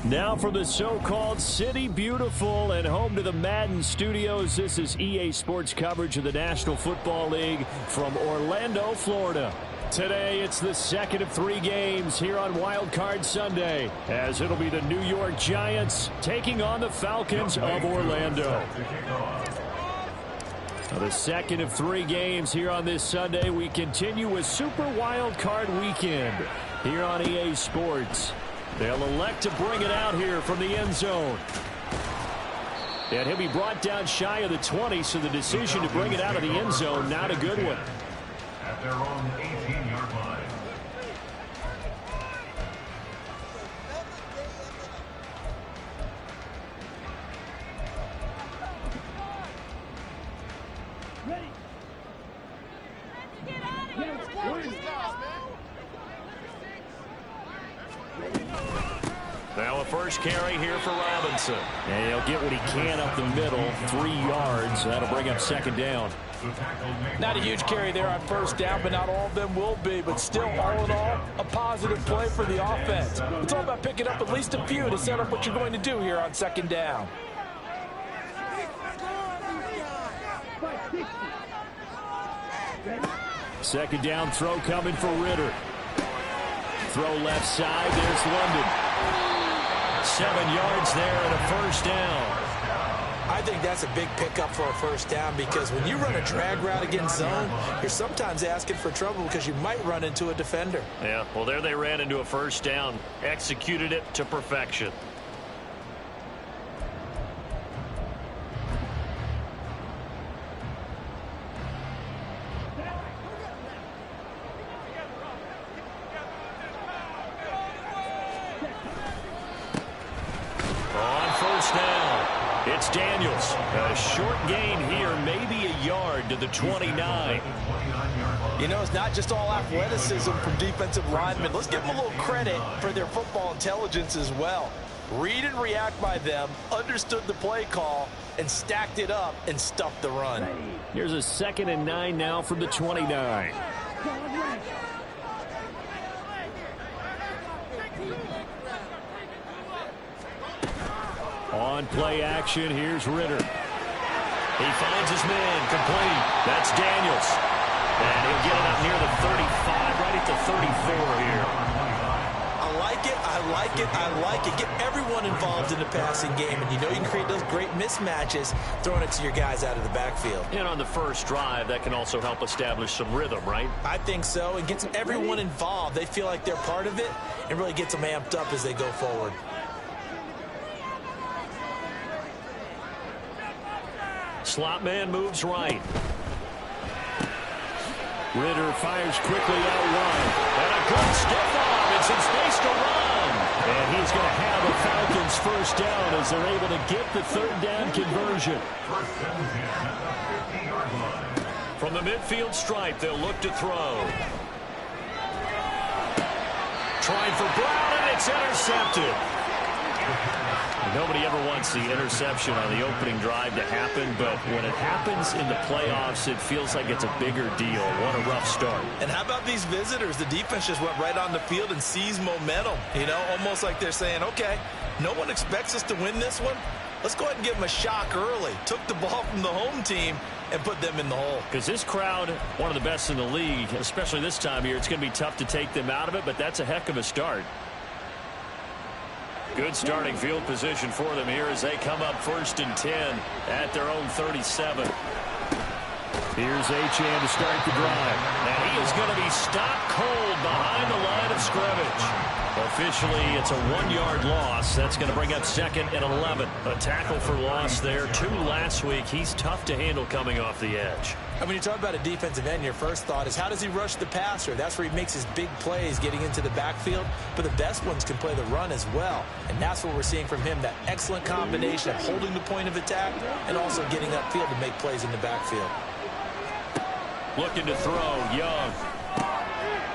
Now from the so-called City Beautiful and home to the Madden Studios, this is EA Sports coverage of the National Football League from Orlando, Florida. Today, it's the second of 3 games here on Wild Card Sunday, as it'll be the New York Giants taking on the Falcons of Orlando. The second of 3 games here on this Sunday. We continue with Super Wild Card Weekend here on EA Sports. They'll elect to bring it out here from the end zone. And he'll be brought down shy of the 20, so the decision to bring it out of the end zone, not a good one. At their own 18-yard line. Ready. Now a first carry here for Robinson. And he'll get what he can up the middle, 3 yards. That'll bring up second down. Not a huge carry there on first down, but not all of them will be. But still, all in all, a positive play for the offense. It's all about picking up at least a few to set up what you're going to do here on second down. Second down throw coming for Ritter. Throw left side. There's London. 7 yards there and a first down. I think that's a big pickup for a first down, because when you run a drag route against zone, you're sometimes asking for trouble because you might run into a defender. Yeah, well, there they ran into a first down. Executed it to perfection. It's Daniels. A short gain here, maybe a yard to the 29. You know, it's not just all athleticism from defensive linemen. Let's give them a little credit for their football intelligence as well. Read and react by them, understood the play call, and stacked it up and stuffed the run. Here's a 2nd and 9 now from the 29. On play action, here's Ritter. He finds his man, complete. That's Daniels. And he'll get it up near the 35, right at the 34 here. I like it, I like it, I like it. Get everyone involved in the passing game, and you know you can create those great mismatches throwing it to your guys out of the backfield. And on the first drive, that can also help establish some rhythm, right? I think so. It gets everyone involved. They feel like they're part of it, and really gets them amped up as they go forward. Slot man moves right. Ritter fires quickly out wide. And a good stiff arm and some space to run. And he's going to have a Falcons first down as they're able to get the 3rd down conversion. From the midfield stripe, they'll look to throw. Trying for Brown, and it's intercepted. Nobody ever wants the interception on the opening drive to happen, but when it happens in the playoffs, it feels like it's a bigger deal. What a rough start. And how about these visitors? The defense just went right on the field and seized momentum. You know, almost like they're saying, okay, no one expects us to win this one. Let's go ahead and give them a shock early. Took the ball from the home team and put them in the hole. Because this crowd, one of the best in the league, especially this time of year, it's going to be tough to take them out of it, but that's a heck of a start. Good starting field position for them here as they come up 1st and 10 at their own 37. Here's Achane to start the drive. And he is going to be stopped cold behind the line of scrimmage. Officially, it's a 1-yard loss. That's going to bring up 2nd and 11. A tackle for loss there. 2 last week. He's tough to handle coming off the edge. And when you talk about a defensive end, your first thought is, how does he rush the passer? That's where he makes his big plays getting into the backfield. But the best ones can play the run as well. And that's what we're seeing from him, that excellent combination of holding the point of attack and also getting upfield to make plays in the backfield. Looking to throw, Young.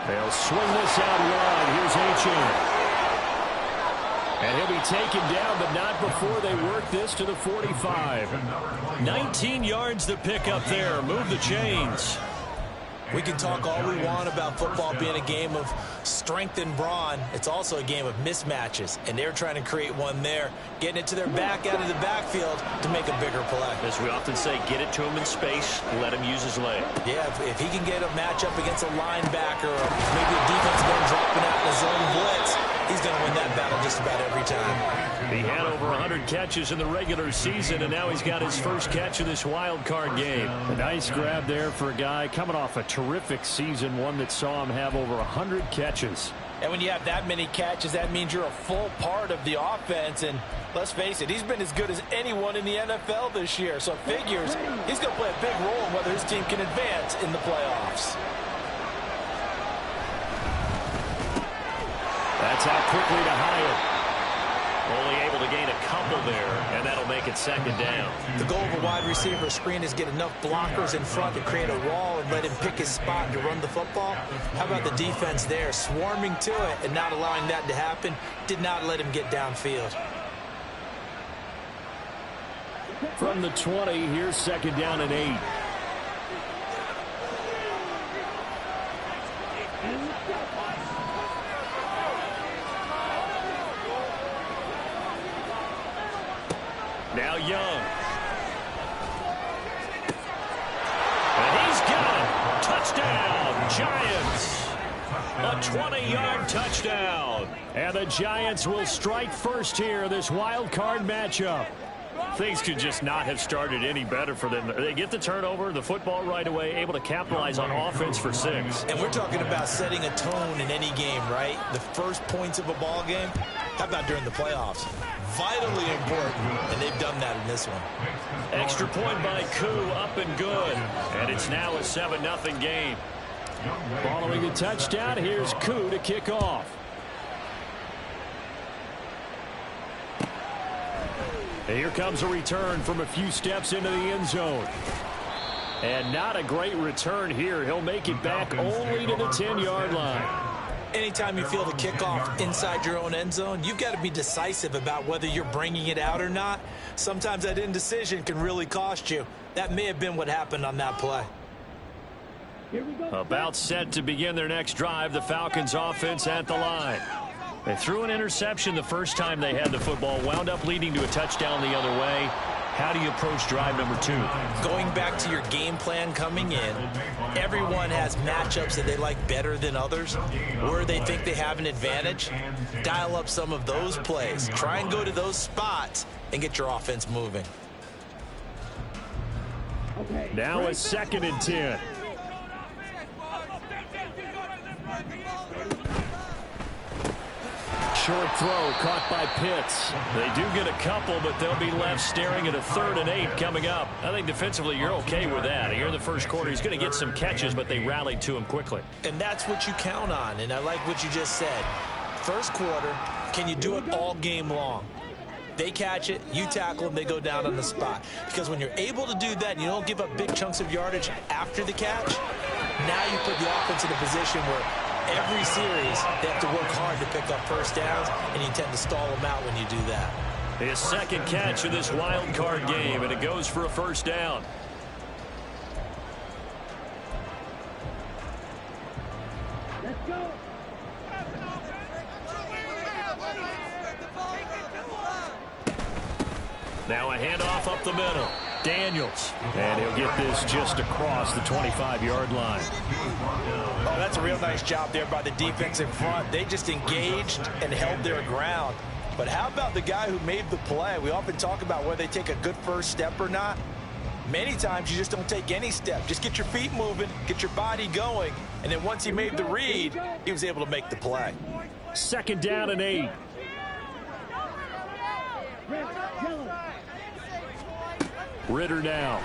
They'll swing this out wide. Here's Achane. And he'll be taken down, but not before they work this to the 45. 19 yards to pick up there. Move the chains. We can talk all we want about football being a game of strength and brawn. It's also a game of mismatches, and they're trying to create one there, getting it to their back out of the backfield to make a bigger play. As we often say, get it to him in space, let him use his leg. Yeah, if he can get a matchup against a linebacker or maybe a defensive end dropping out in a zone blitz, he's going to win that battle just about every time. He had over 100 catches in the regular season, and now he's got his first catch of this wild card game. A nice grab there for a guy coming off a terrific season, one that saw him have over 100 catches. And when you have that many catches, that means you're a full part of the offense. And let's face it, he's been as good as anyone in the NFL this year. So it figures he's going to play a big role in whether his team can advance in the playoffs. That's out quickly to Hyatt. Only able to gain a couple there, and that'll make it second down. The goal of a wide receiver screen is get enough blockers in front to create a wall and let him pick his spot to run the football. How about the defense there, swarming to it and not allowing that to happen? Did not let him get downfield. From the 20, here's second down and 8. Now Young. And he's got it. Touchdown, Giants. A 20-yard touchdown. And the Giants will strike first here, this wild card matchup. Things could just not have started any better for them. They get the turnover, the football right away, able to capitalize on offense for 6. And we're talking about setting a tone in any game, right? The first points of a ball game. How about during the playoffs? Vitally important, and they've done that in this one. Extra point by Koo, up and good. And it's now a 7-0 game. Following the touchdown, here's Koo to kick off. Here comes a return from a few steps into the end zone. And not a great return here. He'll make it back only to the 10-yard line. Anytime you feel the kickoff inside your own end zone, you've got to be decisive about whether you're bringing it out or not. Sometimes that indecision can really cost you. That may have been what happened on that play. About set to begin their next drive, the Falcons offense at the line. They threw an interception the first time they had the football, wound up leading to a touchdown the other way. How do you approach drive number 2? Going back to your game plan coming in, everyone has matchups that they like better than others, where they think they have an advantage. Dial up some of those plays. Try and go to those spots and get your offense moving. Now a 2nd and 10. Short throw caught by Pitts. They do get a couple, but they'll be left staring at a 3rd and 8 coming up. I think defensively you're okay with that. Here in the first quarter, he's going to get some catches, but they rallied to him quickly. And that's what you count on, and I like what you just said. First quarter, can you do it all game long? They catch it, you tackle them, they go down on the spot. Because when you're able to do that and you don't give up big chunks of yardage after the catch, now you put the offense in a position where every series, they have to work hard to pick up first downs, and you tend to stall them out when you do that. His second catch of this wild card game, and it goes for a first down. Let's go. Now a handoff up the middle. Daniels. And he'll get this just across the 25-yard line. Oh, that's a real nice job there by the defense in front. They just engaged and held their ground. But how about the guy who made the play? We often talk about whether they take a good first step or not. Many times you just don't take any step. Just get your feet moving, get your body going, and then once he made the read, he was able to make the play. 2nd down and 8. Ritter now.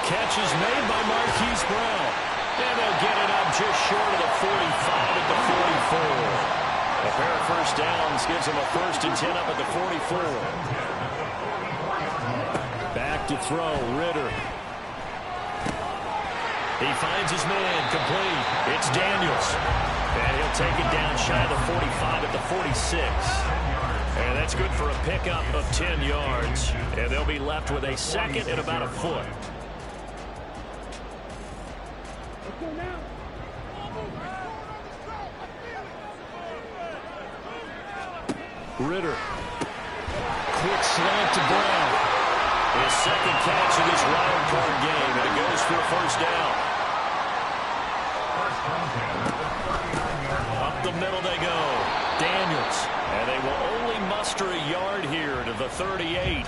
Catch is made by Marquise Brown. And they'll get it up just short of the 45 at the 44. A pair of first downs gives them a 1st and 10 up at the 44. Back to throw, Ritter. He finds his man, complete. It's Daniels. And he'll take it down shy of the 45 at the 46. And that's good for a pickup of 10 yards. And they'll be left with a second and about a foot. Ridder. Quick slant to Brown. His second catch of this wild card game, and it goes for a first down. Up the middle they go. Daniels. And they will only muster a yard here to the 38.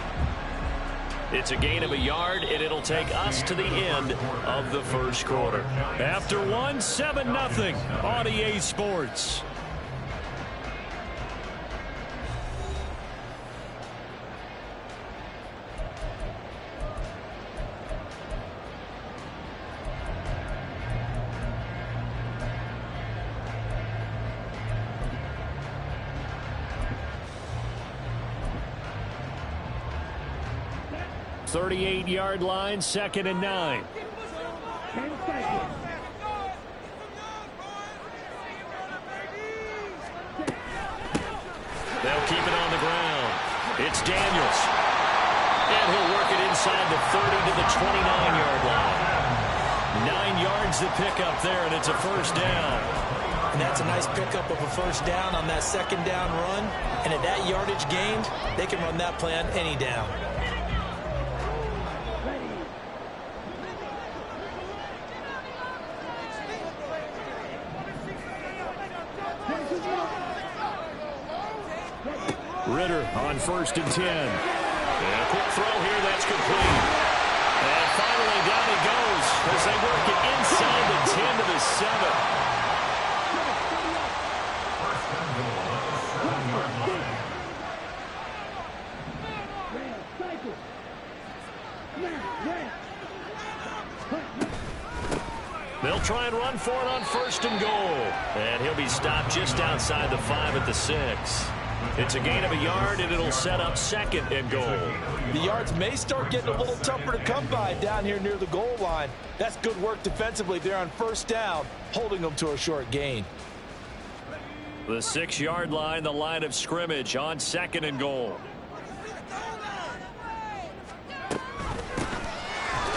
It's a gain of a yard, and it'll take us to the end of the first quarter. After one, 7-0 on EA Sports. Thirty-eight-yard line, 2nd and 9. They'll keep it on the ground. It's Daniels. And he'll work it inside the 30 to the 29-yard line. 9 yards to pick up there, and it's a first down. And that's a nice pickup of a first down on that second down run. And at that yardage gained, they can run that play on any down. Ridder on 1st and 10. And a quick throw here, that's complete. And finally down he goes as they work it inside the 10 to the 7. They'll try and run for it on 1st and goal. And he'll be stopped just outside the 5 at the 6. It's a gain of a yard, and it'll set up 2nd and goal. The yards may start getting a little tougher to come by down here near the goal line. That's good work defensively there on 1st down, holding them to a short gain. The 6-yard line, the line of scrimmage on 2nd and goal.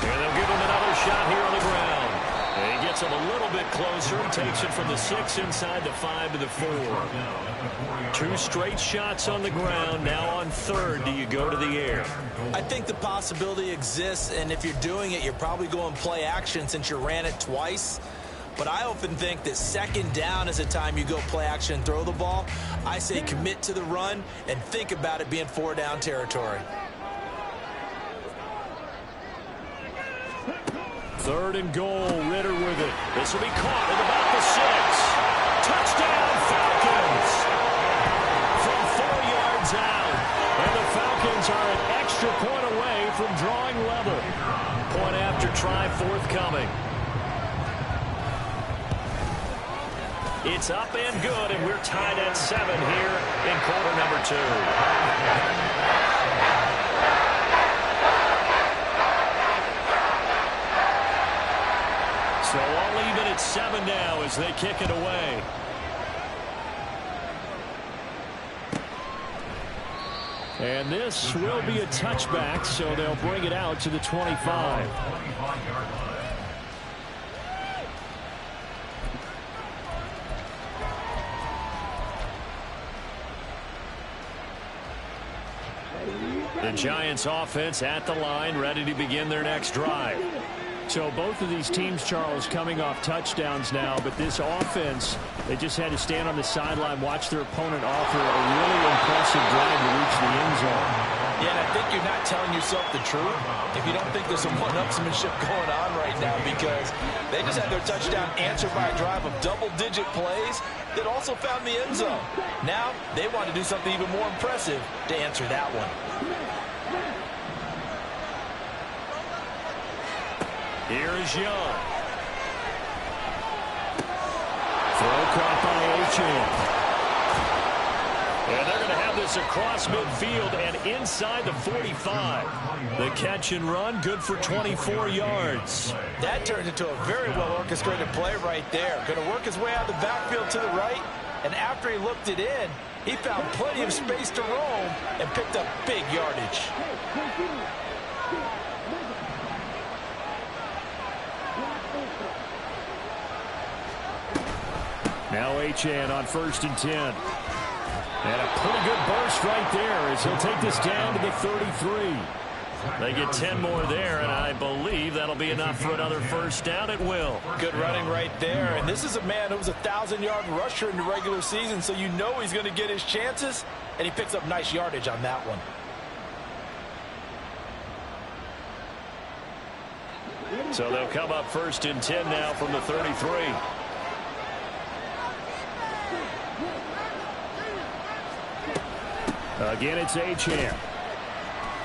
And they'll give him another shot here on the ground. And he gets him a little bit closer and takes it from the 6 inside the 5 to the 4. 2 straight shots on the ground. Now on 3rd, do you go to the air? I think the possibility exists, and if you're doing it, you're probably going play action since you ran it twice. But I often think that 2nd down is a time you go play action and throw the ball. I say commit to the run and think about it being 4-down territory. 3rd and goal, Ridder with it. This will be caught at about the 6. Touchdown, Falcons! From 4 yards out. And the Falcons are an extra point away from drawing level. Point after try forthcoming. It's up and good, and we're tied at 7 here in quarter number 2. So all even at 7 now as they kick it away. And this will be a touchback, so they'll bring it out to the 25. The Giants offense at the line, ready to begin their next drive. So both of these teams, Charles, coming off touchdowns now, but this offense, they just had to stand on the sideline, watch their opponent offer a really impressive drive to reach the end zone. Yeah, and I think you're not telling yourself the truth if you don't think there's some one-upsmanship going on right now, because they just had their touchdown answered by a drive of double-digit plays that also found the end zone. Now they want to do something even more impressive to answer that one. Here is Young. Throw caught by Achane. And they're going to have this across midfield and inside the 45. The catch and run, good for 24 yards. That turned into a very well-orchestrated play right there. Going to work his way out of the backfield to the right, and after he looked it in, he found plenty of space to roam and picked up big yardage. Now Achane on 1st and 10. And a pretty good burst right there as he'll take this down to the 33. They get 10 more there, and I believe that'll be enough for another first down. It will. Good running right there. And this is a man who was a 1,000-yard rusher in the regular season, so you know he's going to get his chances, and he picks up nice yardage on that one. So they'll come up 1st and 10 now from the 33. Again, it's Achane.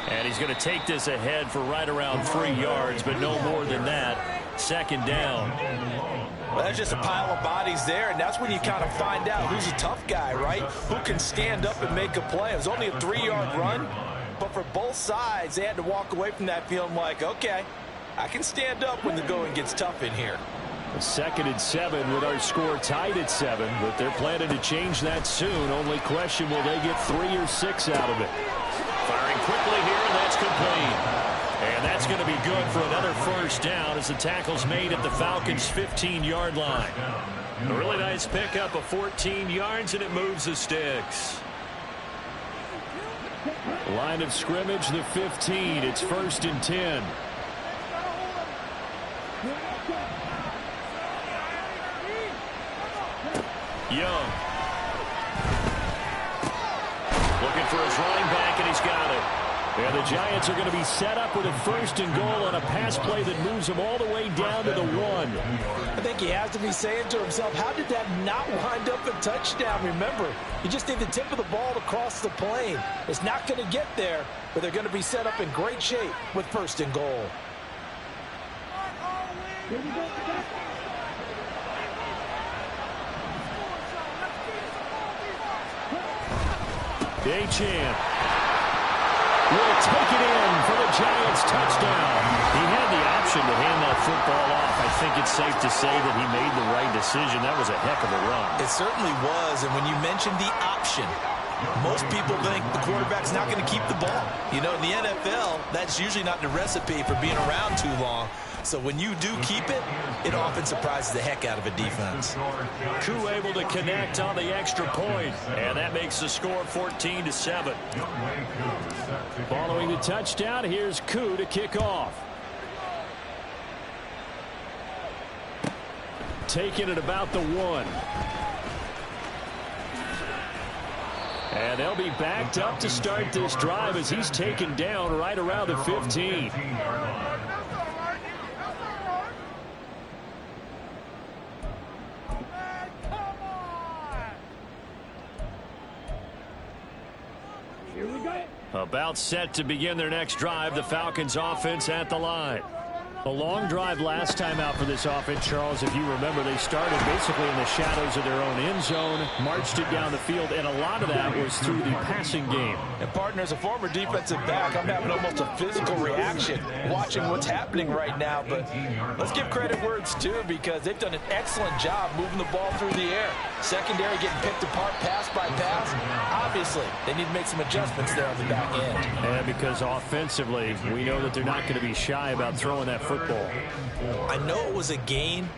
And he's going to take this ahead for right around 3 yards, but no more than that. 2nd down. Well, that's just a pile of bodies there, and that's when you kind of find out who's a tough guy, right? Who can stand up and make a play. It was only a 3-yard run, but for both sides, they had to walk away from that feeling like, okay, I can stand up when the going gets tough in here. 2nd and 7 with our score tied at 7, but they're planning to change that soon. Only question, will they get 3 or 6 out of it? Firing quickly here, and that's complete. And that's going to be good for another first down as the tackle's made at the Falcons' 15-yard line. A really nice pickup of 14 yards, and it moves the sticks. Line of scrimmage, the 15. It's 1st and 10. Young. Looking for his running back, and he's got it. And the Giants are going to be set up with a 1st and goal on a pass play that moves them all the way down to the 1. I think he has to be saying to himself, how did that not wind up a touchdown? Remember, you just need the tip of the ball to cross the plane. It's not going to get there, but they're going to be set up in great shape with 1st and goal. Achane will take it in for the Giants touchdown. He had the option to hand that football off. I think it's safe to say that he made the right decision. That was a heck of a run. It certainly was, and when you mentioned the option, most people think the quarterback's not going to keep the ball. You know, in the NFL, that's usually not the recipe for being around too long. So when you do keep it, it often surprises the heck out of a defense. Koo able to connect on the extra point, and that makes the score 14-7. Following the touchdown, here's Koo to kick off. Taking it about the 1. And they'll be backed up to start this drive as he's taken down right around the 15. About set to begin their next drive, the Falcons offense at the line. A long drive last time out for this offense, Charles. If you remember, they started basically in the shadows of their own end zone, marched it down the field, and a lot of that was through the passing game. And, partner, as a former defensive back, I'm having almost a physical reaction watching what's happening right now. But let's give credit where it's due, because they've done an excellent job moving the ball through the air. Secondary getting picked apart pass by pass. Obviously, they need to make some adjustments there on the back end. And because offensively, we know that they're not going to be shy about throwing that football. I know it was a gain,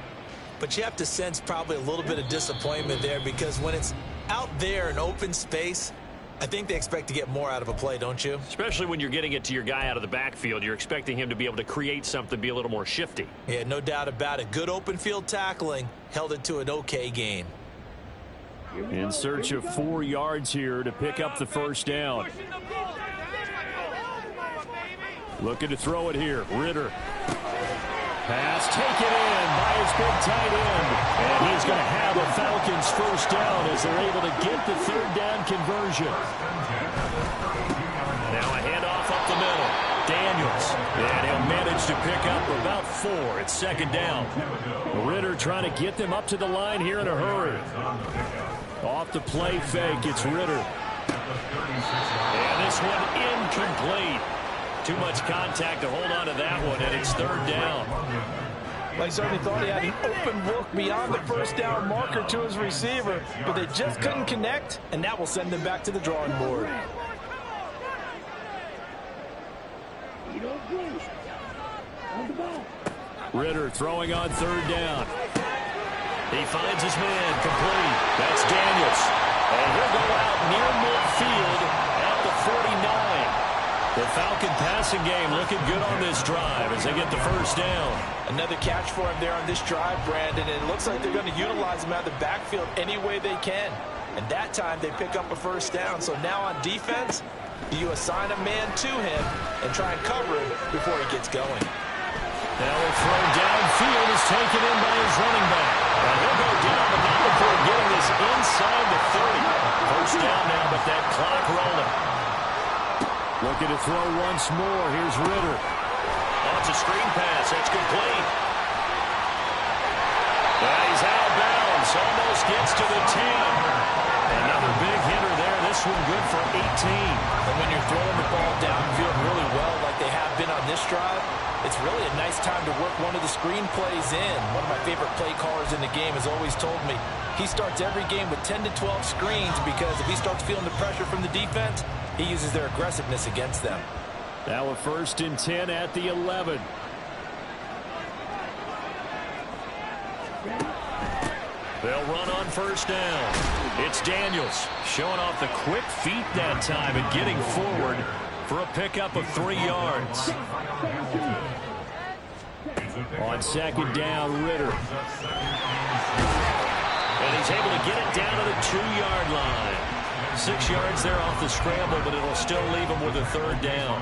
but you have to sense probably a little bit of disappointment there, because when it's out there in open space, I think they expect to get more out of a play, don't you? Especially when you're getting it to your guy out of the backfield. You're expecting him to be able to create something, be a little more shifty. Yeah, no doubt about it. Good open field tackling held it to an okay gain. In search of 4 yards here to pick up the first down. Looking to throw it here. Ridder. Pass taken in by his big tight end. And he's going to have a Falcons first down as they're able to get the 3rd down conversion. Now a handoff up the middle. Daniels. And he'll manage to pick up about 4. It's 2nd down. Ridder trying to get them up to the line here in a hurry. Off the play fake, it's Ridder. And this one incomplete. Too much contact to hold on to that one, and it's third down. They certainly thought he had an open look beyond the first down marker to his receiver, but they just couldn't connect, and that will send them back to the drawing board. Ritter throwing on third down. He finds his man, complete. That's Daniels. And he'll go out near midfield at the 49. The Falcon passing game looking good on this drive as they get the first down. Another catch for him there on this drive, Brandon, and it looks like they're going to utilize him out of the backfield any way they can. And that time they pick up a first down. So now on defense, you assign a man to him and try and cover him before he gets going. Now a throw downfield is taken in by his running back. And he'll go down, but not before getting this inside the 30. First down now, but that clock rolling. Looking to throw once more. Here's Ritter. Oh, it's a screen pass. That's complete. He's out of bounds. Almost gets to the 10. Another big hitter there. This one good for 18. And when you're throwing the ball downfield really well like they have been on this drive, it's really a nice time to work one of the screen plays in. One of my favorite play callers in the game has always told me he starts every game with 10 to 12 screens because if he starts feeling the pressure from the defense, he uses their aggressiveness against them. Now a 1st and 10 at the 11. They'll run on first down. It's Daniels showing off the quick feet that time and getting forward for a pickup of 3 yards. On second down, Ritter. And he's able to get it down to the 2-yard line. 6 yards there off the scramble, but it'll still leave him with a third down.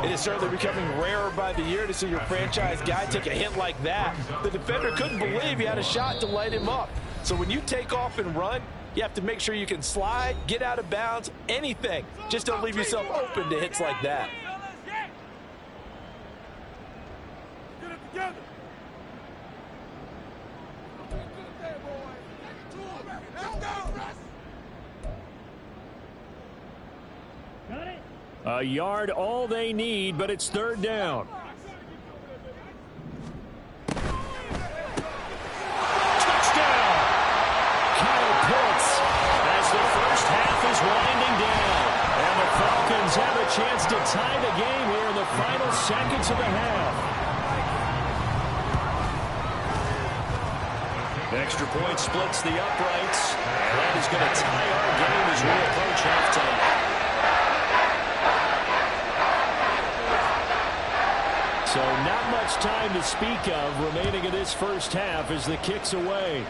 It is certainly becoming rarer by the year to see your franchise guy take a hit like that. The defender couldn't believe he had a shot to light him up. So when you take off and run, you have to make sure you can slide, get out of bounds, anything. Just don't leave yourself open to hits like that. Get it together. A yard all they need, but it's third down. Touchdown! Kyle Pitts as the first half is winding down. And the Falcons have a chance to tie the game here in the final seconds of the half. Extra point splits the uprights. And that is going to tie our game as we approach halftime. So not much time to speak of remaining in this first half as the kick's away.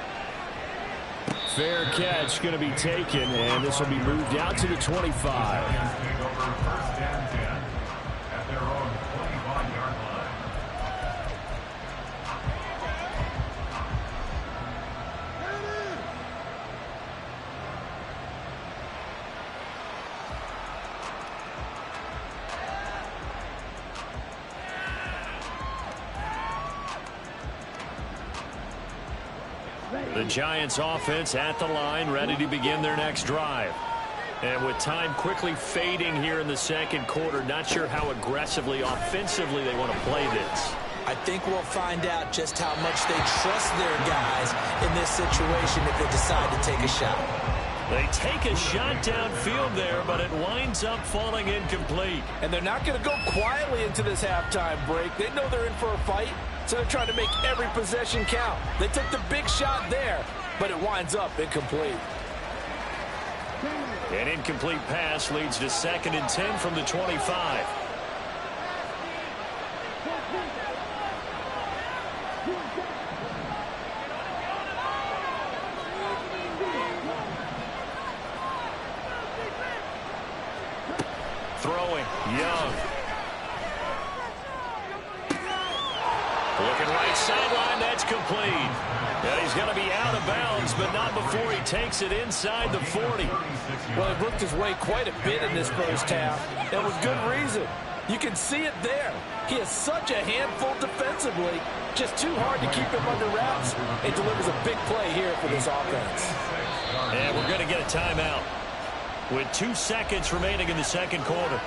Fair catch going to be taken, and this will be moved out to the 25. The Giants offense at the line, ready to begin their next drive. And with time quickly fading here in the second quarter, not sure how aggressively, offensively they want to play this. I think we'll find out just how much they trust their guys in this situation if they decide to take a shot. They take a shot downfield there, but it winds up falling incomplete. And they're not going to go quietly into this halftime break. They know they're in for a fight, so they're trying to make every possession count. They took the big shot there, but it winds up incomplete. An incomplete pass leads to 2nd and 10 from the 25. Throwing, Young. Looking right sideline, that's complete. And he's going to be out of bounds, but not before he takes it inside the 40. Well, he worked his way quite a bit in this first half, and with good reason. You can see it there. He is such a handful defensively, just too hard to keep him under wraps. It delivers a big play here for this offense. And we're going to get a timeout. with 2 seconds remaining in the second quarter.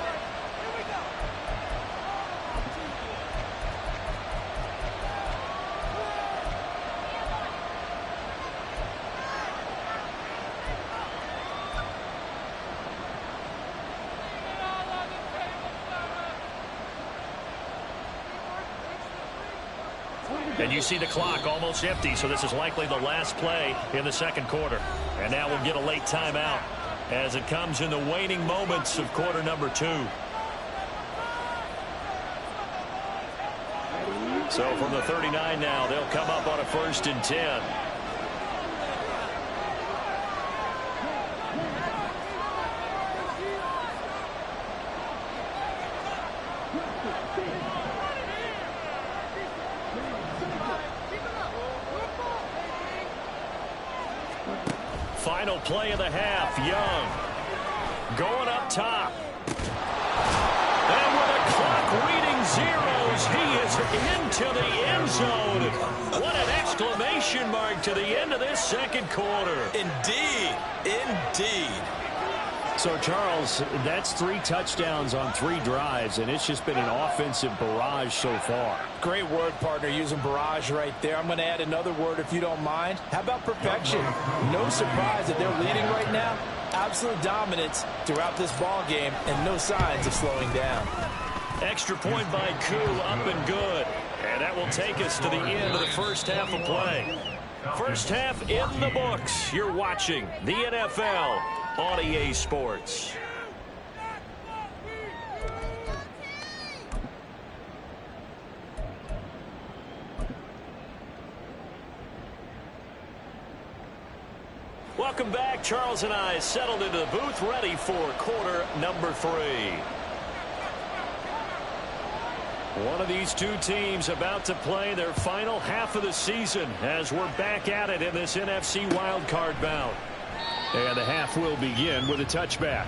And you see the clock almost empty, so this is likely the last play in the second quarter. And now we'll get a late timeout as it comes in the waning moments of quarter number 2. So from the 39 now, they'll come up on a 1st and 10. Final play of the half. Young going up top. And with the clock reading zeros, he is into the end zone. What an exclamation mark to the end of this second quarter. Indeed. Indeed. So, Charles, that's 3 touchdowns on 3 drives, and it's just been an offensive barrage so far. Great word, partner, using barrage right there. I'm going to add another word if you don't mind. How about perfection? No surprise that they're leading right now. Absolute dominance throughout this ball game and no signs of slowing down. Extra point by Koo, up and good. And that will take us to the end of the first half of play. First half in the books. You're watching the NFL on EA Sports. Welcome back. Charles and I settled into the booth, ready for quarter number 3. One of these two teams about to play their final half of the season as we're back at it in this NFC wildcard bout. And the half will begin with a touchback.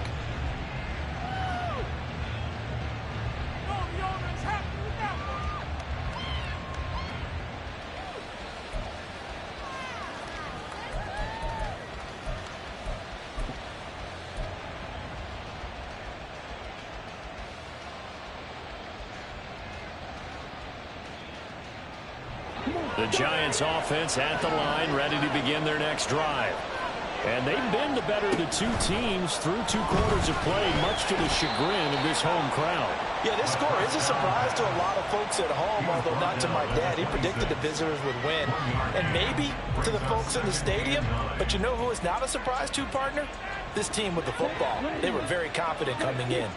The Giants offense at the line, ready to begin their next drive. And they've been the better of the two teams through 2 quarters of play, much to the chagrin of this home crowd. Yeah, this score is a surprise to a lot of folks at home, although not to my dad. He predicted the visitors would win. And maybe to the folks in the stadium. But you know who is not a surprise to, partner? This team with the football. They were very confident coming in.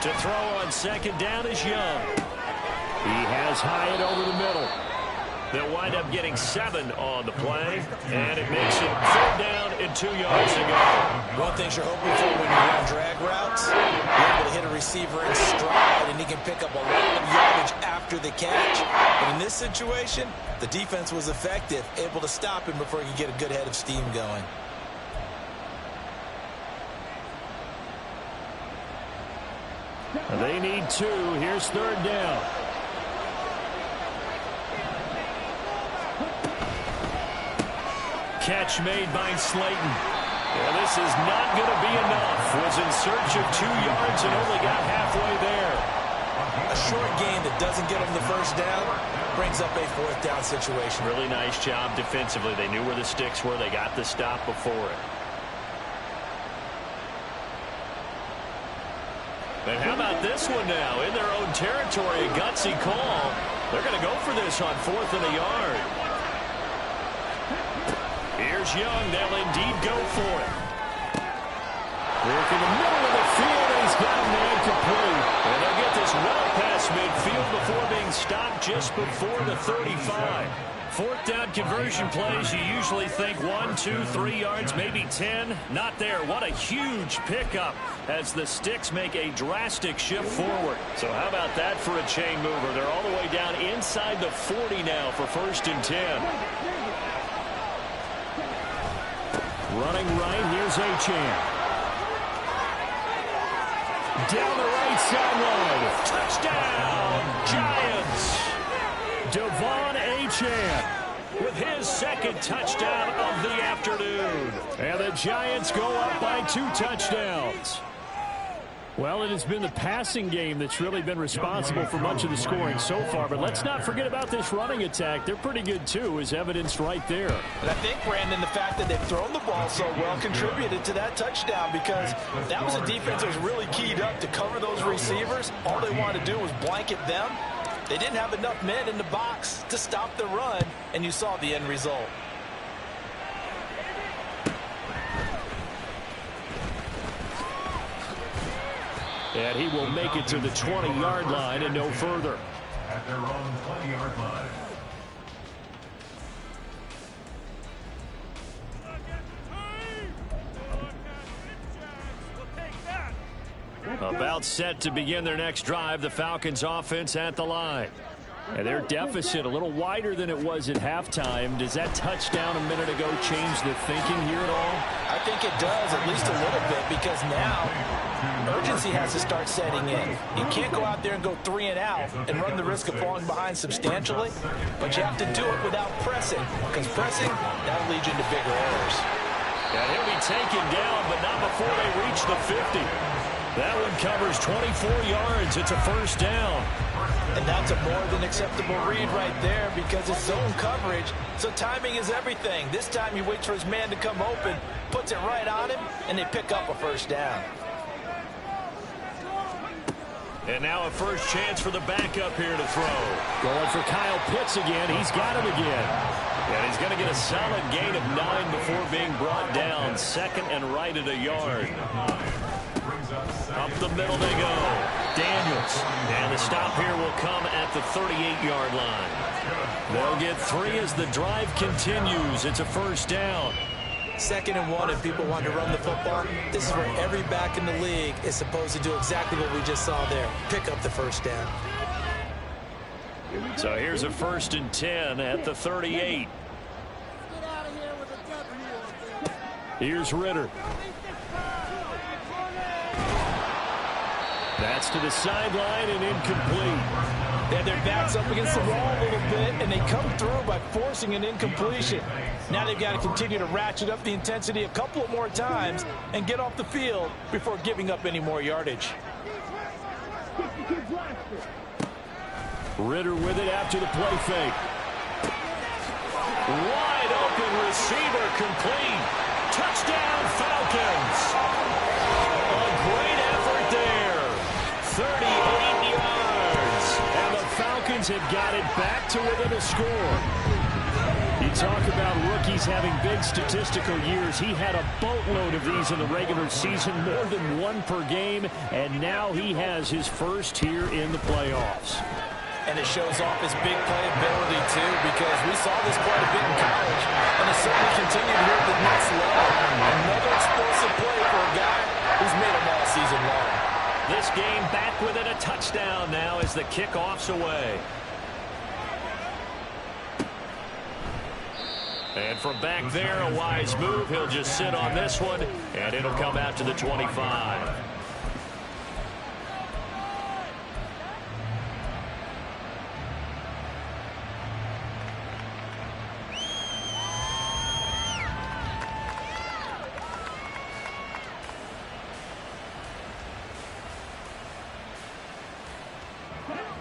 To throw on second down is Young. He has Hyatt over the middle. They'll wind up getting 7 on the play, and it makes it 3rd down and 2 yards to go. One thing you're hoping for when you run drag routes, you're able to hit a receiver in stride, and he can pick up a lot of yardage after the catch. But in this situation, the defense was effective, able to stop him before he could get a good head of steam going. They need 2. Here's 3rd down. Catch made by Slayton. Yeah, this is not going to be enough. Was in search of 2 yards and only got halfway there. A short gain that doesn't get him the 1st down brings up a 4th down situation. Really nice job defensively. They knew where the sticks were. They got the stop before it. And how about this one now? In their own territory, a gutsy call. They're going to go for this on 4th and a yard. Here's Young. They'll indeed go for it. Work in the middle of the field, and he's got him there complete. And they'll get this well past midfield before being stopped just before the 35. 4th down conversion plays, you usually think 1, 2, 3 yards, maybe 10. Not there. What a huge pickup as the Sticks make a drastic shift forward. So how about that for a chain mover? They're all the way down inside the 40 now for 1st and 10. Running right, here's Achane. Down the right sideline. Touchdown, Giants. Devon Achane with his second touchdown of the afternoon. And the Giants go up by 2 touchdowns. Well, it has been the passing game that's really been responsible for much of the scoring so far. But let's not forget about this running attack. They're pretty good, too, as evidenced right there. And I think, Brandon, the fact that they've thrown the ball so well contributed to that touchdown, because that was a defense that was really keyed up to cover those receivers. All they wanted to do was blanket them. They didn't have enough men in the box to stop the run, and you saw the end result. And he will make it to the 20-yard line and no further. At their own 20-yard line. About set to begin their next drive, the Falcons offense at the line. And their deficit a little wider than it was at halftime. Does that touchdown a minute ago change the thinking here at all? I think it does, at least a little bit, because now urgency has to start setting in. You can't go out there and go 3 and out and run the risk of falling behind substantially, but you have to do it without pressing, because pressing, that'll lead you into bigger errors. And he'll be taken down, but not before they reach the 50. That one covers 24 yards. It's a first down. And that's a more than acceptable read right there, because it's zone coverage, so timing is everything. This time he waits for his man to come open, puts it right on him, and they pick up a first down. And now a first chance for the backup here to throw. Going for Kyle Pitts again. He's got him again. And he's going to get a solid gain of 9 before being brought down. Second and right at a yard. Up the middle they go. Daniels. And the stop here will come at the 38-yard line. They'll get 3 as the drive continues. It's a first down. 2nd and 1, and people want to run the football. This is where every back in the league is supposed to do exactly what we just saw there. Pick up the first down. So here's a 1st and 10 at the 38. Here's Ritter. That's to the sideline and incomplete. They had their backs up against the wall a little bit, and they come through by forcing an incompletion. Now they've got to continue to ratchet up the intensity a couple of more times and get off the field before giving up any more yardage. Ritter with it after the play fake. Wide open receiver complete. Touchdown Falcons. A great effort there. 38 yards. And the Falcons have got it back to within a score. You talk about rookies having big statistical years. He had a boatload of these in the regular season, more than 1 per game, and now he has his first here in the playoffs. And it shows off his big playability, too, because we saw this quite a bit in college, and it certainly continued here at the next level. Another explosive play for a guy who's made them all season long. This game back within a touchdown now as the kickoff's away. And from back there, a wise move. He'll just sit on this one, and it'll come out to the 25.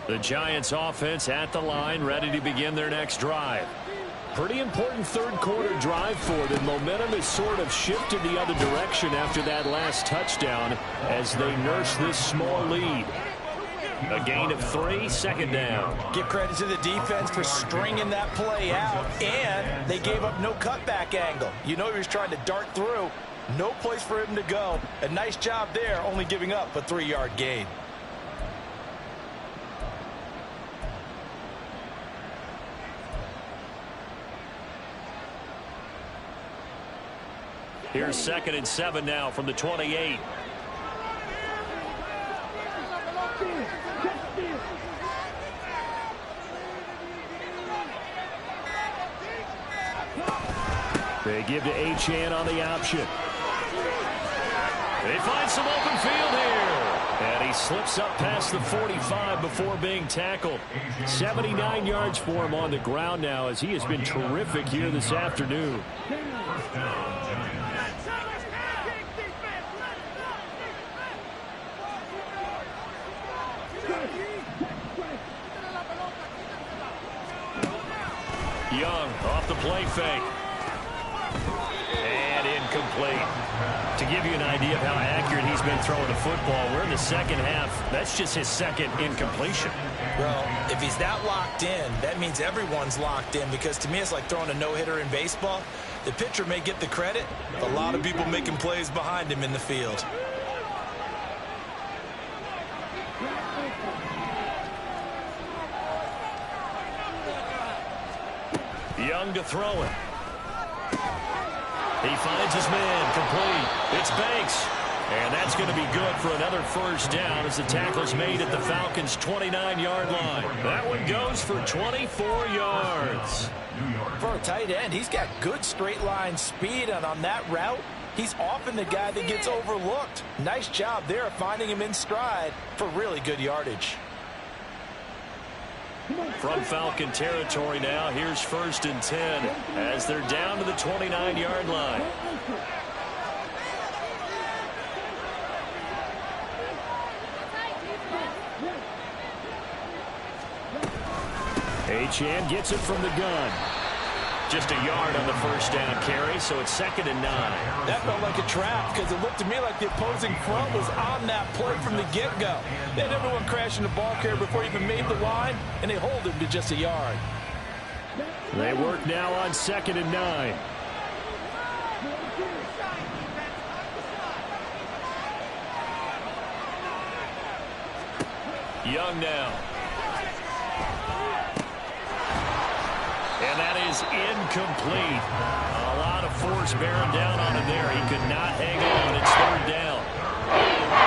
The Giants offense at the line, ready to begin their next drive. Pretty important third quarter drive for them. Momentum has sort of shifted the other direction after that last touchdown as they nurse this small lead. A gain of 3, second down. Give credit to the defense for stringing that play out, and they gave up no cutback angle. You know he was trying to dart through. No place for him to go. A nice job there, only giving up a 3-yard gain. Here's 2nd and 7 now from the 28. They give to Achane on the option. They find some open field here. And he slips up past the 45 before being tackled. 79 yards for him on the ground now as he has been terrific here this afternoon. Young off the play fake. And incomplete. To give you an idea of how accurate he's been throwing the football, we're in the second half. That's just his second incompletion. Well, if he's that locked in, that means everyone's locked in, because to me it's like throwing a no-hitter in baseball. The pitcher may get the credit, a lot of people making plays behind him in the field. Young to throw it. He finds his man, complete. It's Banks. And that's going to be good for another first down as the tackle's made at the Falcons' 29-yard line. That one goes for 24 yards. For a tight end, he's got good straight line speed, and on that route, he's often the guy that gets overlooked. Nice job there of finding him in stride for really good yardage. From Falcon territory now, here's 1st and 10 as they're down to the 29-yard line. Achane gets it from the gun. Just a yard on the first down carry, so it's 2nd and 9. That felt like a trap because it looked to me like the opposing front was on that play from the get-go. They had everyone crashing the ball carrier before he even made the line, and they hold him to just a yard. They work now on 2nd and 9. Young now. And that is incomplete. A lot of force bearing down on him there. He could not hang on. It's 3rd down.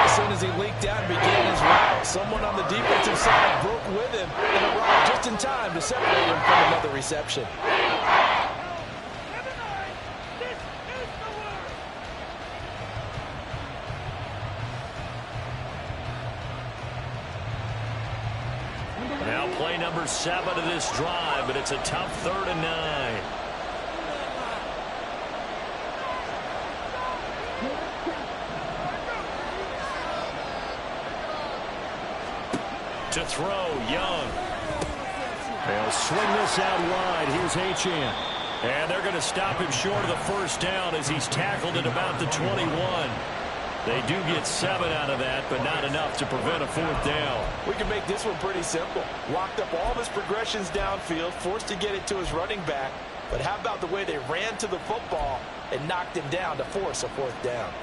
As soon as he leaked out and began his route, someone on the defensive side broke with him and arrived just in time to separate him from another reception. Now play number 7 of this drive, but it's a tough 3rd and 9. To throw, Young. They'll swing this out wide. Here's Achane. And they're going to stop him short of the first down as he's tackled at about the 21. They do get 7 out of that, but not enough to prevent a 4th down. We can make this one pretty simple. Locked up all of his progressions downfield, forced to get it to his running back. But how about the way they ran to the football and knocked him down to force a 4th down?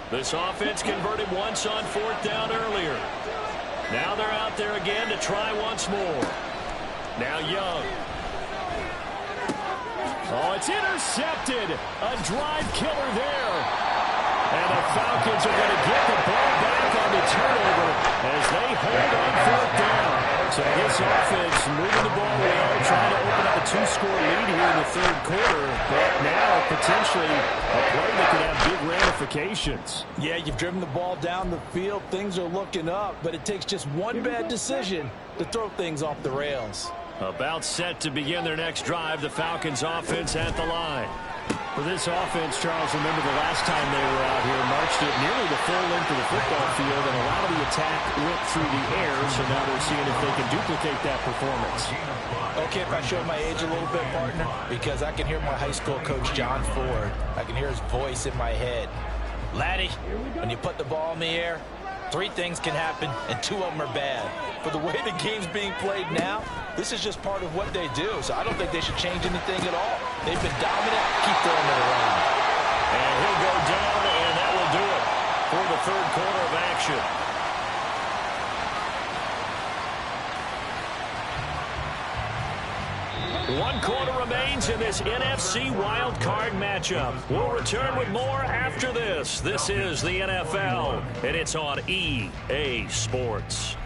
This offense converted once on 4th down earlier. Now they're out there again to try once more. Now Young. Oh, it's intercepted. A drive killer there. And the Falcons are going to get the ball back on the turnover as they hold on 4th down. So this offense moving the ball well, trying to open up a 2-score lead here in the 3rd quarter. But now potentially a play that could have big ramifications. Yeah, you've driven the ball down the field. Things are looking up, but it takes just one bad decision to throw things off the rails. About set to begin their next drive, the Falcons offense at the line. For this offense, Charles, remember the last time they were out here, marched it nearly the full length of the football field, and a lot of the attack went through the air, so now they're seeing if they can duplicate that performance. Okay, if I show my age a little bit, partner, because I can hear my high school coach, John Ford. I can hear his voice in my head. Laddie, when you put the ball in the air, 3 things can happen, and 2 of them are bad. For the way the game's being played now, this is just part of what they do, so I don't think they should change anything at all. They've been dominant. Keep throwing it around. And he'll go down, and that will do it for the 3rd quarter of action. 1 quarter remains in this NFC wildcard matchup. We'll return with more after this. This is the NFL, and it's on EA Sports.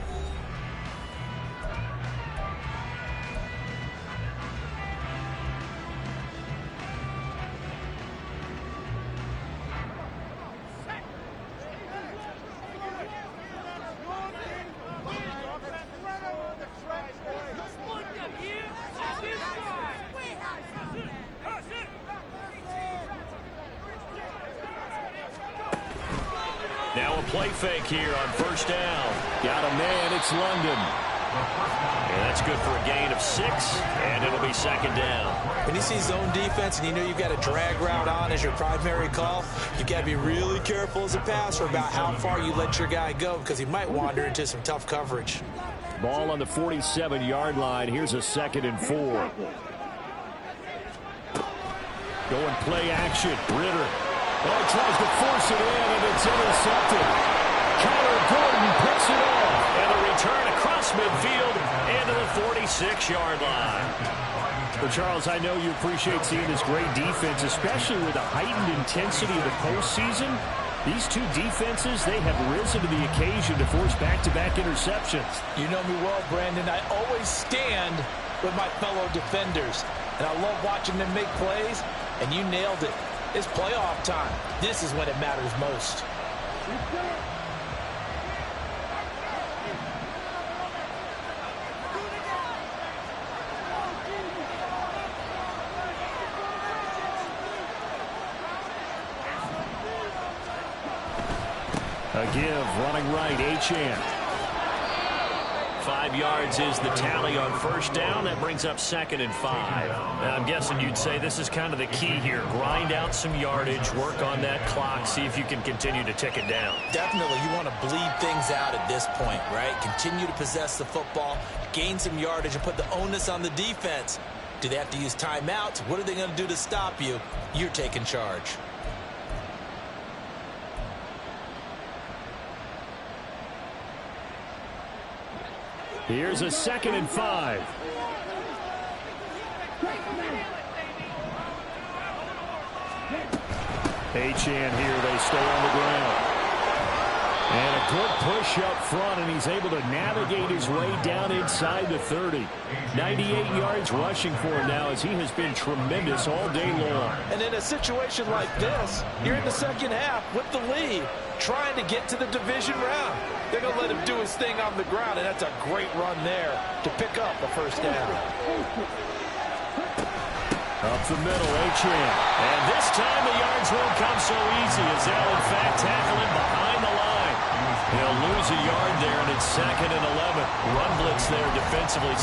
Now a play fake here on first down. Got a man, it's London. And that's good for a gain of 6, and it'll be second down. When you see zone defense and you know you've got a drag route on as your primary call, you've got to be really careful as a passer about how far you let your guy go because he might wander into some tough coverage. Ball on the 47-yard line. Here's a 2nd and 4. Going play action. Ritter. Oh, tries to force it in, and it's intercepted. Kyler Gordon picks it off. And a return across midfield into the 46-yard line. Well, Charles, I know you appreciate seeing this great defense, especially with the heightened intensity of the postseason. These two defenses, they have risen to the occasion to force back-to-back interceptions. You know me well, Brandon. I always stand with my fellow defenders, and I love watching them make plays, and you nailed it. It's playoff time. This is when it matters most. A give, running right, Achane. 5 yards is the tally on first down. That brings up 2nd and 5. Now, I'm guessing you'd say this is kind of the key here. Grind out some yardage, work on that clock, see if you can continue to tick it down. Definitely, you want to bleed things out at this point, right? Continue to possess the football, gain some yardage, and put the onus on the defense. Do they have to use timeouts? What are they going to do to stop you? You're taking charge. Here's a 2nd and 5. Achane here, they stay on the ground. And a good push up front, and he's able to navigate his way down inside the 30. 98 yards rushing for him now as he has been tremendous all day long. And in a situation like this, you're in the second half with the lead, trying to get to the division round. They're going to let him do his thing on the ground, and that's a great run there to pick up a first down. Up the middle, Achane. And this time the yards won't come so easy as they'll, in fact, tackle him behind the line. They'll lose a yard there, and it's 2nd and 11. Run blitz there defensively.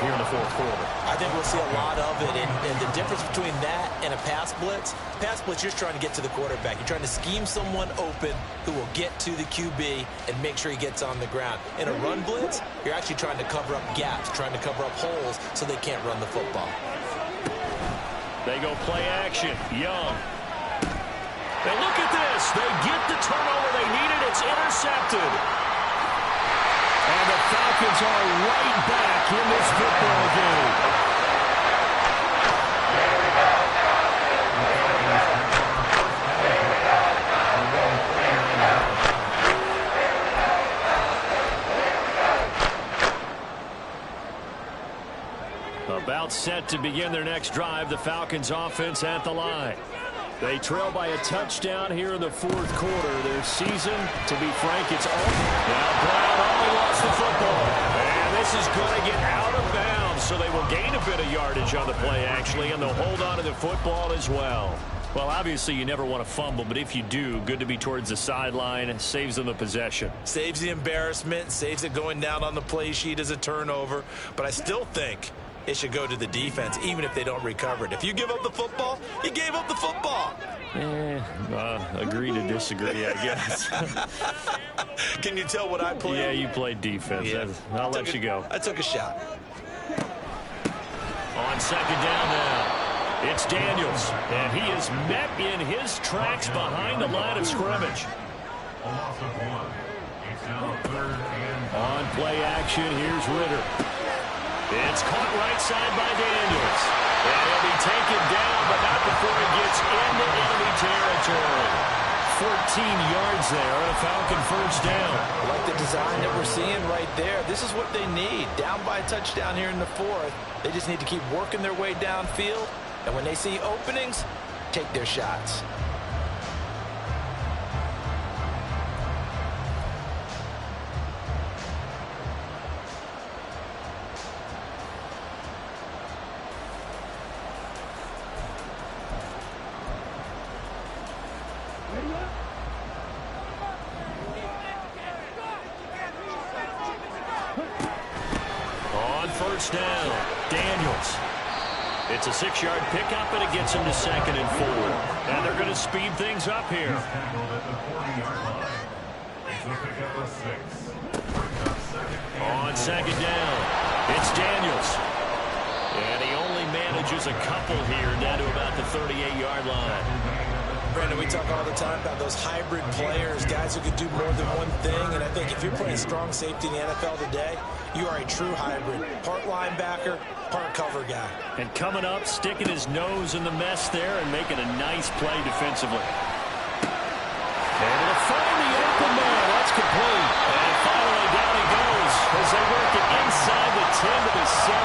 Here in the 4th quarter. I think we'll see a lot of it, and the difference between that and a pass blitz, you're just trying to get to the quarterback. You're trying to scheme someone open who will get to the QB and make sure he gets on the ground. In a run blitz, you're actually trying to cover up gaps, trying to cover up holes so they can't run the football. They go play action. Young. And look at this. They get the turnover they needed. It's intercepted. And the Falcons are right back in this football game. About set to begin their next drive, the Falcons offense at the line. They trail by a touchdown here in the 4th quarter. Their season, to be frank, it's over. Now Brown only lost the football. And this is going to get out of bounds, so they will gain a bit of yardage on the play, actually, and they'll hold on to the football as well. Well, obviously, you never want to fumble, but if you do, good to be towards the sideline. Saves them the possession. Saves the embarrassment, saves it going down on the play sheet as a turnover. But I still think it should go to the defense, even if they don't recover it. If you give up the football, you gave up the football. Agree to disagree, I guess. Can you tell what I played? Yeah, you played defense. Yeah. I'll let you go. I took a shot. On second down now, it's Daniels, and he is met in his tracks behind the line of scrimmage. A loss of 1. It's now 3rd and On play action, here's Ritter. It's caught right side by Daniels. And he'll be taken down, but not before he gets into enemy territory. 14 yards there, and a Falcon first down. I like the design that we're seeing right there. This is what they need. Down by a touchdown here in the 4th. They just need to keep working their way downfield. And when they see openings, take their shots. First down, Daniels. It's a 6-yard pickup, and it gets him to 2nd and 4. And they're going to speed things up here. he's tackled at the 40-yard line. It's a pickup of 6. Brings up 2nd. On second down, it's Daniels. And he only manages a couple here down to about the 38-yard line. Brandon, we talk all the time about those hybrid players, guys who can do more than one thing. And I think if you're playing strong safety in the NFL today, you are a true hybrid. Part linebacker, part cover guy. And coming up, sticking his nose in the mess there and making a nice play defensively. Able to find the open man. That's complete. And finally down he goes as they work it inside the 10 to the 7.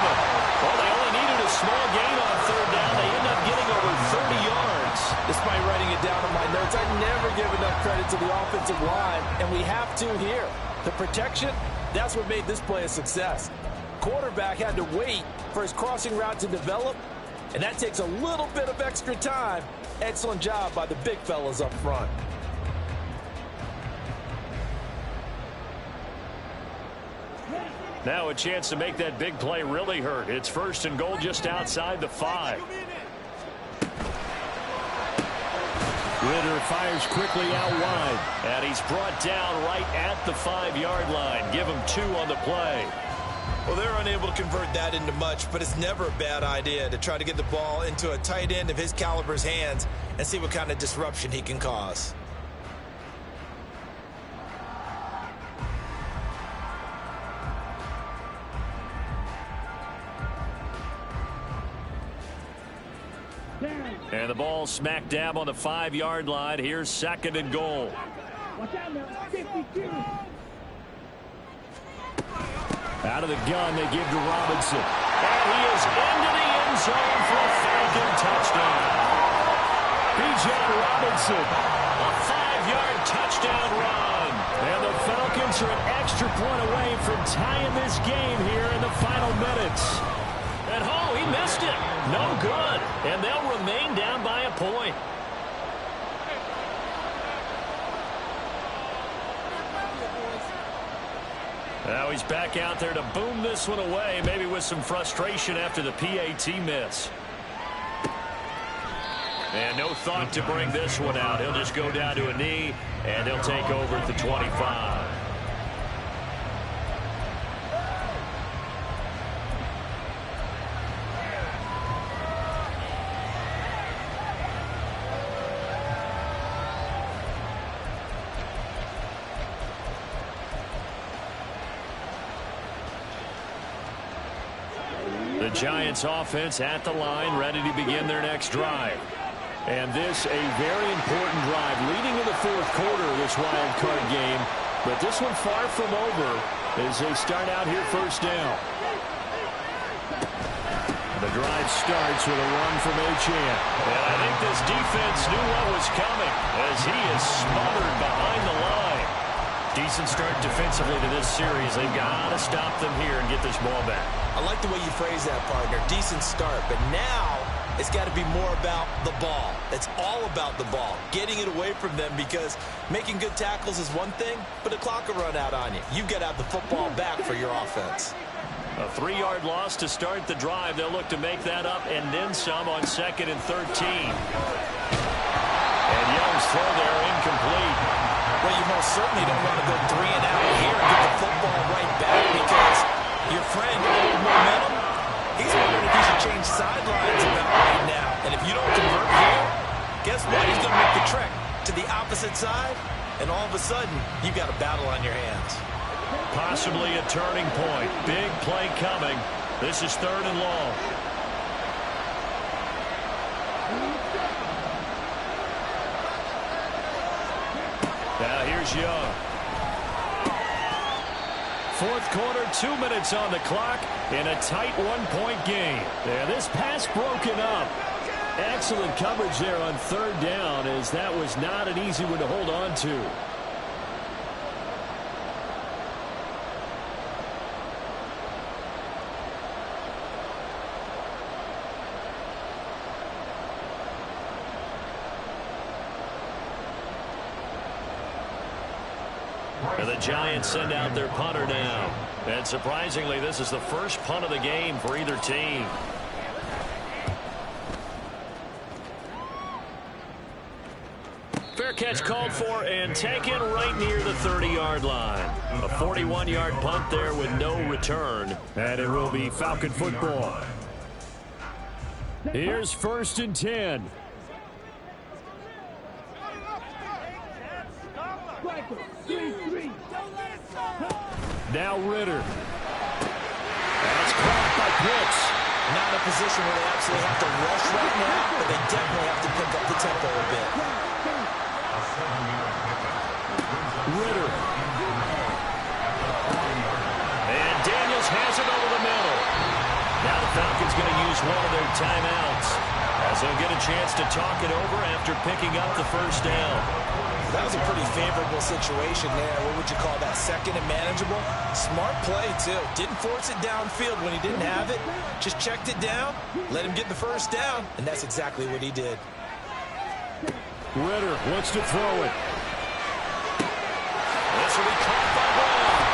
Well, they only needed a small gain on 3rd down. They end up getting over 30 yards. Despite writing it down in my notes, I never give enough credit to the offensive line, and we have to here. The protection, that's what made this play a success. Quarterback had to wait for his crossing route to develop, and that takes a little bit of extra time. Excellent job by the big fellas up front. Now a chance to make that big play really hurt. It's 1st and goal just outside the 5. Ritter fires quickly out wide, and he's brought down right at the 5-yard line. Give him 2 on the play. Well, they're unable to convert that into much, but it's never a bad idea to try to get the ball into a tight end of his caliber's hands and see what kind of disruption he can cause. And the ball smack dab on the 5-yard line. Here's 2nd and goal. Watch out now, 52. Out of the gun, they give to Robinson. And he is into the end zone for a Falcon touchdown. Bijan Robinson, a 5-yard touchdown run. And the Falcons are an extra point away from tying this game here in the final minutes. And he missed it. No good. And they'll remain down by a point. Now he's back out there to boom this one away, maybe with some frustration after the PAT miss. And no thought to bring this one out. He'll just go down to a knee, and they'll take over at the 25. The Giants offense at the line, ready to begin their next drive. And this a very important drive leading in the 4th quarter of this wild card game. But this one far from over as they start out here 1st down. The drive starts with a run from Achane. And I think this defense knew what was coming as he is smothered behind the line. Decent start defensively to this series. They've got to stop them here and get this ball back. I like the way you phrase that, partner. Decent start, but now it's got to be more about the ball. It's all about the ball, getting it away from them, because making good tackles is one thing, but the clock will run out on you. You've got to have the football back for your offense. A 3-yard loss to start the drive. They'll look to make that up and then some on 2nd and 13. And Young's throw there incomplete. Well, you most certainly don't want to go 3 and out here and get the football right back because your friend, old momentum, he's wondering if he should change sidelines about right now. And if you don't convert here, guess what? He's going to make the trek to the opposite side, and all of a sudden, you've got a battle on your hands. Possibly a turning point. Big play coming. This is 3rd and long. Now here's Young. 4th quarter, 2 minutes on the clock in a tight 1-point game. And this pass broken up. Excellent coverage there on 3rd down, as that was not an easy one to hold on to. And the Giants send out their punter now. And surprisingly, this is the first punt of the game for either team. Fair catch called for and taken right near the 30-yard line. A 41-yard punt there with no return. And it will be Falcon football. Here's 1st and 10. Now Ritter. That's caught by Pitts. Not in a position where they absolutely have to rush right now, but they definitely have to pick up the tempo a bit. Ritter. And Daniels has it over the middle. Now the Falcons going to use one of their timeouts, as they'll get a chance to talk it over after picking up the 1st down. That was a pretty favorable situation there. What would you call that? 2nd and manageable? Smart play, too. Didn't force it downfield when he didn't have it. Just checked it down, let him get the 1st down, and that's exactly what he did. Ritter wants to throw it. This will be caught by Brown.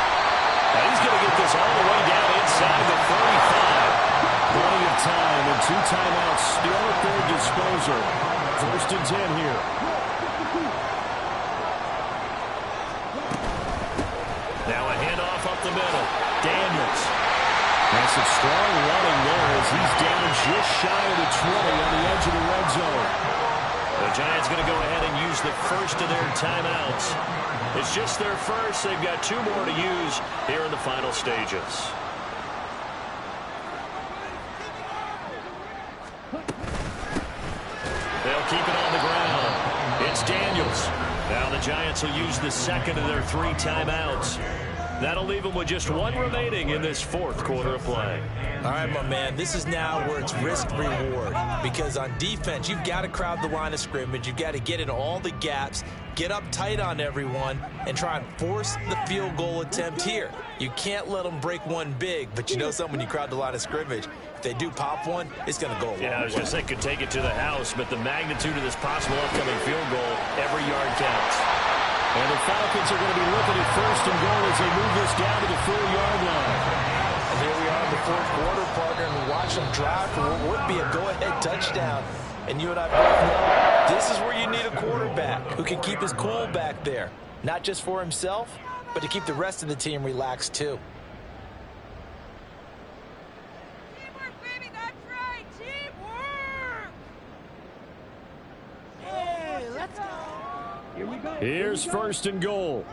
And he's going to get this all the way down inside the 35. Plenty of time and 2 timeouts still at their disposal. 1st and 10 here. Now a handoff up the middle. Daniels. That's some strong running there as he's down just shy of the 20 on the edge of the red zone. The Giants going to go ahead and use the 1st of their timeouts. It's just their 1st. They've got 2 more to use here in the final stages. They'll keep it on the ground. It's Daniels. Now the Giants will use the 2nd of their 3 timeouts. That'll leave them with just 1 remaining in this 4th quarter of play. All right, my man, this is now where it's risk-reward. Because on defense, you've got to crowd the line of scrimmage. You've got to get in all the gaps, get up tight on everyone, and try and force the field goal attempt here. You can't let them break one big, but you know something, when you crowd the line of scrimmage, if they do pop one, it's going to go a long way. Yeah, I was going to say could take it to the house, but the magnitude of this possible upcoming field goal, every yard counts. And the Falcons are going to be looking at 1st and goal as they move this down to the 4-yard line. And here we are in the 4th quarter, partner, and we watch them drive for what would be a go-ahead touchdown. And you and I both know this is where you need a quarterback who can keep his cool back there. Not just for himself, but to keep the rest of the team relaxed too. Teamwork, baby, that's right. Teamwork! Hey, let's go. Here we go. Here's 1st and goal.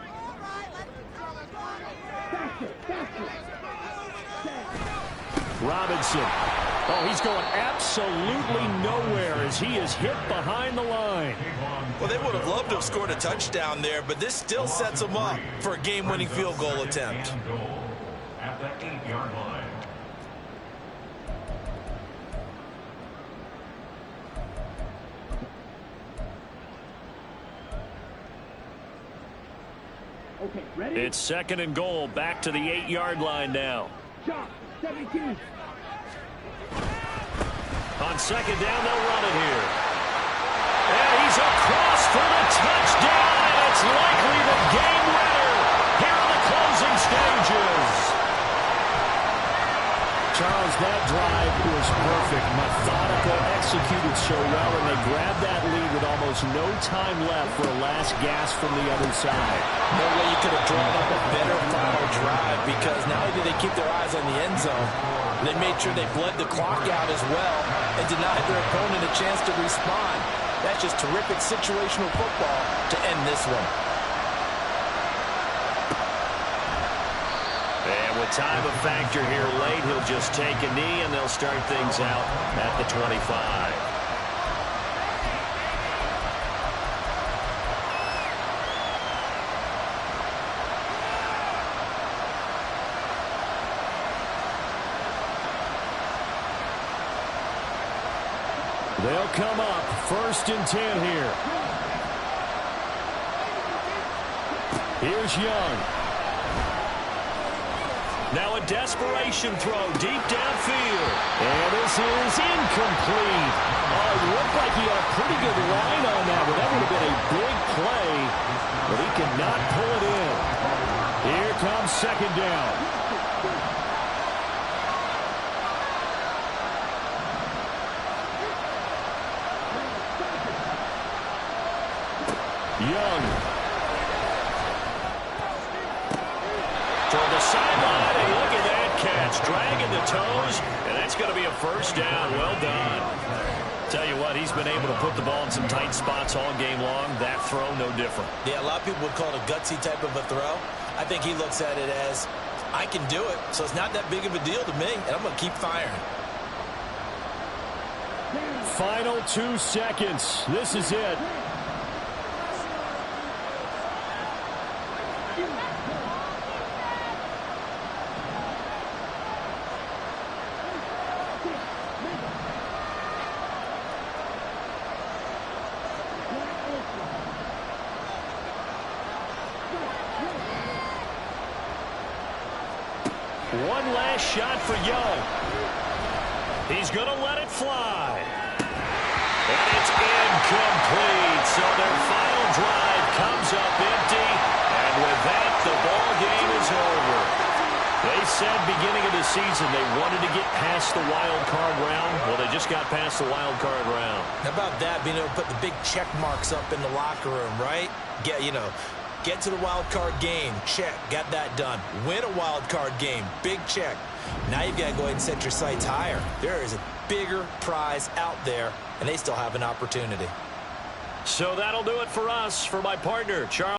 Robinson. Oh, he's going absolutely nowhere as he is hit behind the line. Well, they would have loved to have scored a touchdown there, but this still sets them up for a game-winning field goal attempt. At that 8-yard line. Okay, ready? It's 2nd and goal, back to the 8-yard line now. Shot, 17. On 2nd down, they'll run it here. And he's across for the touchdown, and it's likely the game winner here in the closing stages. Charles, that drive was perfect. Methodical, executed so well, and they grabbed that lead with almost no time left for a last gasp from the other side. No way you could have drawn up a better final drive, because not only did they keep their eyes on the end zone, they made sure they bled the clock out as well and denied their opponent a chance to respond. That's just terrific situational football to end this one. And with time a factor here late, he'll just take a knee, and they'll start things out at the 25. They'll come up 1st and 10 here. Here's Young. Now a desperation throw deep downfield. And this is incomplete. Oh, it looked like he had a pretty good line on that, but that would have been a big play. But he cannot pull it in. Here comes 2nd down. Young. Toward the sideline, and look at that catch. Dragging the toes, and that's going to be a 1st down. Well done. Tell you what, he's been able to put the ball in some tight spots all game long. That throw, no different. Yeah, a lot of people would call it a gutsy type of a throw. I think he looks at it as, I can do it, so it's not that big of a deal to me, and I'm going to keep firing. Final 2 seconds. This is it. One last shot for Young. He's going to let it fly. And it's incomplete. So their final drive comes up empty. And with that, the ball game is over. They said beginning of the season they wanted to get past the wild card round. Well, they just got past the wild card round. How about that, being able to put the big check marks up in the locker room, right? Get to the wild card game, check, got that done. Win a wild card game, big check. Now you've got to go ahead and set your sights higher. There is a bigger prize out there, and they still have an opportunity. So that'll do it for us. For my partner, Charles.